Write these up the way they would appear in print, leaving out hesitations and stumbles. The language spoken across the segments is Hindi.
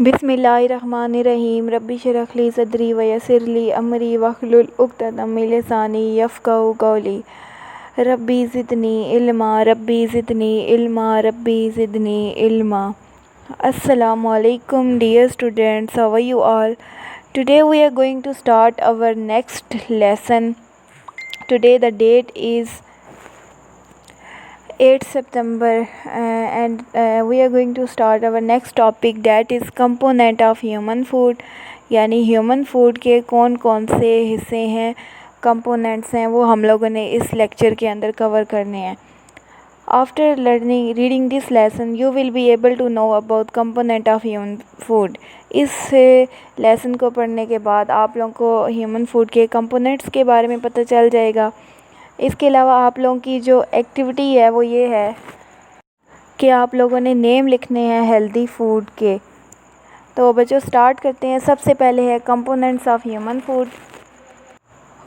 बिस्मिल्लाहिर्रहमानिर्रहीम रब्बि इश्रह ली सदरी वयस्सिर ली अमरी वहलुल उक़दतम मिन लिसानी यफ़क़हू क़ौली रब्बी ज़िदनी इल्मा रब्बी ज़िदनी इल्मा। Assalamu alaikum dear students, how are you all? Today we are going to start our next lesson. Today the date is 8 September and we are going to start our next topic, that is component of human food. यानी ह्यूमन फूड के कौन कौन से हिस्से हैं, कंपोनेंट्स हैं, वो हम लोगों ने इस लेक्चर के अंदर कवर करने हैं. After reading this lesson, you will be able to know about component of human food. इस लेसन को पढ़ने के बाद आप लोगों को ह्यूमन फूड के कंपोनेंट्स के बारे में पता चल जाएगा. इसके अलावा आप लोगों की जो एक्टिविटी है वो ये है कि आप लोगों ने नेम लिखने हैं हेल्दी फूड के. तो बच्चों स्टार्ट करते हैं. सबसे पहले है components of human food.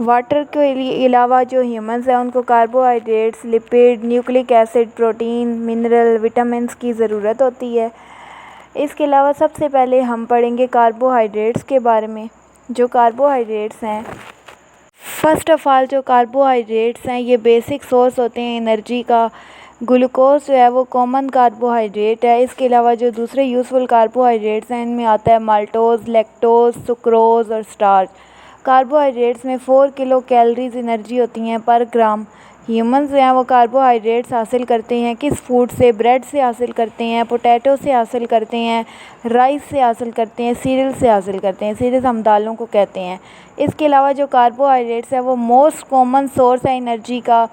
Water के अलावा जो ह्यूमंस हैं उनको carbohydrates, lipid, nucleic acid, protein, mineral, vitamins की ज़रूरत होती है. इसके अलावा सबसे पहले हम पढ़ेंगे कार्बोहाइड्रेट्स के बारे में. जो कार्बोहाइड्रेट्स हैं, फ़र्स्ट ऑफ़ ऑल जो कार्बोहाइड्रेट्स हैं ये बेसिक सोर्स होते हैं एनर्जी का. ग्लूकोज जो है वो कॉमन कार्बोहाइड्रेट है. इसके अलावा जो दूसरे यूज़फुल कार्बोहाइड्रेट्स हैं इनमें आता है माल्टोज़, लैक्टोज़, सुक्रोज़ और स्टार्च. कार्बोहाइड्रेट्स में 4 किलो कैलोरीज एनर्जी होती हैं पर ग्राम. ह्यूमंस जो हैं वो कार्बोहाइड्रेट्स हासिल करते हैं किस फूड से? ब्रेड से हासिल करते हैं, पोटैटो से हासिल करते हैं, राइस से हासिल करते हैं, सीरियल से हासिल करते हैं. सीरियल हम दालों को कहते हैं. इसके अलावा जो कार्बोहाइड्रेट्स है वो मोस्ट कॉमन सोर्स है एनर्जी का.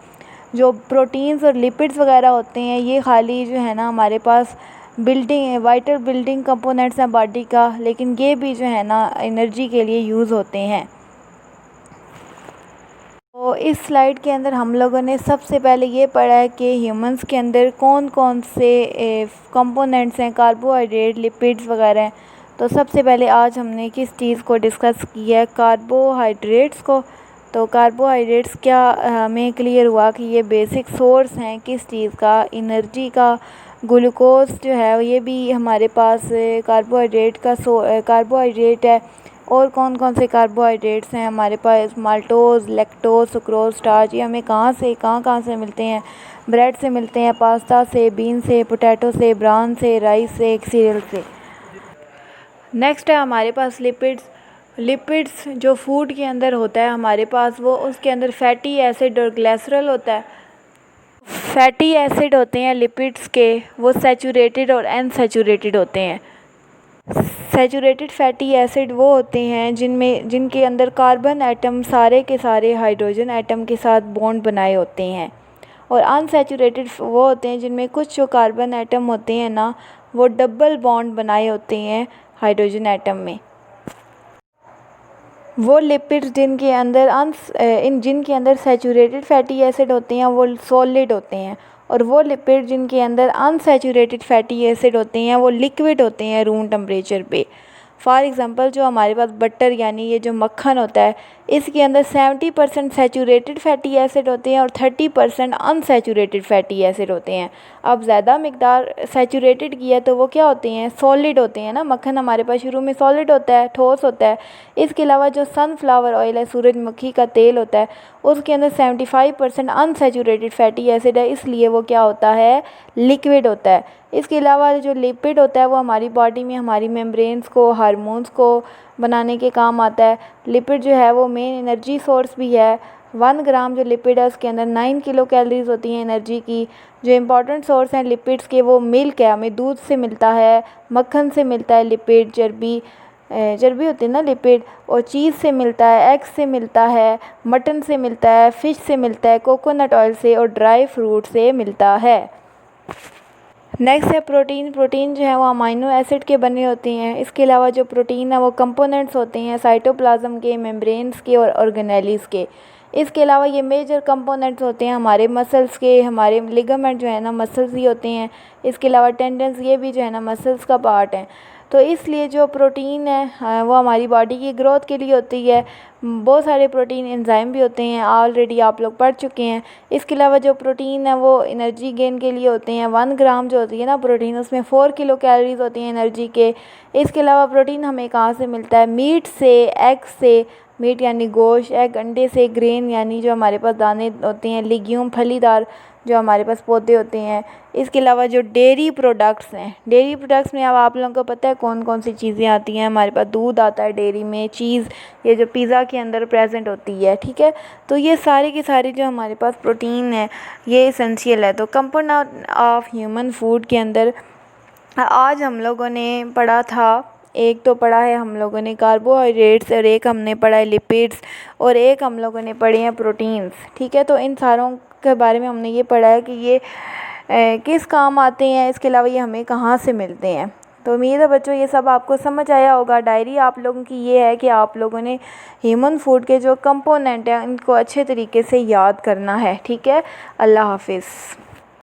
जो प्रोटीन्स और लिपिड्स वगैरह होते हैं ये खाली जो है ना हमारे पास वाइटल बिल्डिंग कंपोनेंट्स हैं बॉडी का, लेकिन ये भी जो है ना एनर्जी के लिए यूज़ होते हैं. तो इस स्लाइड के अंदर हम लोगों ने सबसे पहले ये पढ़ा है कि ह्यूमंस के अंदर कौन कौन से कंपोनेंट्स हैं, कार्बोहाइड्रेट, लिपिड्स वगैरह हैं. तो सबसे पहले आज हमने किस चीज़ को डिस्कस किया है? कार्बोहाइड्रेट्स को. तो कार्बोहाइड्रेट्स क्या हमें क्लियर हुआ कि ये बेसिक सोर्स हैं किस चीज़ का? एनर्जी का. ग्लूकोज जो है ये भी हमारे पास कार्बोहाइड्रेट है. और कौन कौन से कार्बोहाइड्रेट्स हैं हमारे पास? Maltose, lactose, sucrose, starch. ये हमें कहाँ से मिलते हैं? ब्रेड से मिलते हैं, पास्ता से, बीन से, पोटैटो से, ब्राउन से, राइस से, सीरियल से. नेक्स्ट है हमारे पास लिपिड्स. लिपिड्स जो फूड के अंदर होता है हमारे पास, वो उसके अंदर फैटी एसिड और ग्लिसरॉल होता है. फैटी एसिड होते हैं लिपिड्स के, वो सैचुरेटेड और अनसैचुरेटेड होते हैं. सैचुरेटेड फैटी एसिड वो होते हैं जिनके अंदर कार्बन एटम सारे के सारे हाइड्रोजन एटम के साथ बॉन्ड बनाए होते हैं. और अनसैचुरेटेड वो होते हैं जिनमें कुछ जो कार्बन एटम होते हैं ना वो डबल बॉन्ड बनाए होते हैं हाइड्रोजन एटम में. वो लिपिड्स जिनके अंदर सैचुरेटेड फैटी एसिड होते हैं वो सॉलिड होते हैं. और वो लिपिड जिनके अंदर अनसैचुरेटेड फैटी एसिड होते हैं वो लिक्विड होते हैं रूम टेम्परेचर पे. फॉर एग्ज़ाम्पल जो हमारे पास बटर यानी ये जो मक्खन होता है इसके अंदर 70% सैचुरेटेड फैटी एसिड होते हैं और 30% अनसैचुरेटेड फैटी एसिड होते हैं. अब ज़्यादा मिकदार सैचुरेटेड की है तो वो क्या होते हैं? सॉलिड होते हैं ना. मक्खन हमारे पास शुरू में सॉलिड होता है, ठोस होता है. इसके अलावा जो सनफ्लावर ऑयल है, सूरजमुखी का तेल होता है, उसके अंदर 75% अनसैचुरेटेड फैटी एसिड है, इसलिए वो क्या होता है? लिक्विड होता है. इसके अलावा जो लिपिड होता है वो हमारी बॉडी में हमारी मेम्ब्रेन्स को, हार्मोन्स को बनाने के काम आता है. लिपिड जो है वो मेन एनर्जी सोर्स भी है. 1 ग्राम जो लिपिड है उसके अंदर 9 किलो कैलोरीज होती हैं एनर्जी की. जो इम्पॉर्टेंट सोर्स हैं लिपिड्स के वो मिल्क है, हमें दूध से मिलता है, मक्खन से मिलता है लिपिड, चर्बी होती है ना लिपिड, और चीज़ से मिलता है, एग से मिलता है, मटन से मिलता है, फ़िश से मिलता है, कोकोनट ऑयल से और ड्राई फ्रूट से मिलता है. नेक्स्ट है प्रोटीन. प्रोटीन जो है वो अमाइनो एसिड के बने होते हैं. इसके अलावा जो प्रोटीन है वो कंपोनेंट्स होते हैं साइटोप्लाज्म के, मेम्ब्रेन्स के और ऑर्गेनेलीज़ के. इसके अलावा ये मेजर कंपोनेंट्स होते हैं हमारे मसल्स के. हमारे लिगामेंट जो है ना मसल्स ही होते हैं. इसके अलावा टेंडन्स ये भी जो है ना मसल्स का पार्ट है. तो इसलिए जो प्रोटीन है वो हमारी बॉडी की ग्रोथ के लिए होती है। बहुत सारे प्रोटीन एंजाइम भी होते हैं, ऑलरेडी आप लोग पढ़ चुके हैं। इसके अलावा जो प्रोटीन है वो एनर्जी गेन के लिए होते हैं। 1 ग्राम जो होती है ना प्रोटीन, उसमें 4 किलो कैलोरीज होती हैं एनर्जी के। इसके अलावा प्रोटीन हमें कहाँ से मिलता है? मीट से, एग से, मीट यानी गोश्त, एग अंडे से, ग्रेन यानी जो हमारे पास दाने होते हैं, लिग्यूम फलीदार जो हमारे पास पौधे होते हैं। इसके अलावा जो डेयरी प्रोडक्ट्स हैं, डेयरी प्रोडक्ट्स में अब आप लोगों को पता है कौन कौन सी चीज़ें आती हैं। हमारे पास दूध आता है डेयरी में, चीज़, ये जो पिज़्ज़ा के अंदर प्रेजेंट होती है, ठीक है। तो ये सारे के सारे जो हमारे पास प्रोटीन है ये एसेंशियल है। तो कंपोनेंट ऑफ ह्यूमन फूड के अंदर आज हम लोगों ने पढ़ा था, एक तो पढ़ा है हम लोगों ने कार्बोहाइड्रेट्स, और एक हमने पढ़ा है लिपिड्स, और एक हम लोगों ने पढ़े हैं प्रोटीन्स, ठीक है। तो इन सारों के बारे में हमने ये पढ़ा है कि ये किस काम आते हैं, इसके अलावा ये हमें कहाँ से मिलते हैं। तो उम्मीद है बच्चों ये सब आपको समझ आया होगा। डायरी आप लोगों की ये है कि आप लोगों ने ह्यूमन फूड के जो कंपोनेंट हैं इनको अच्छे तरीके से याद करना है, ठीक है। अल्लाह हाफिज़।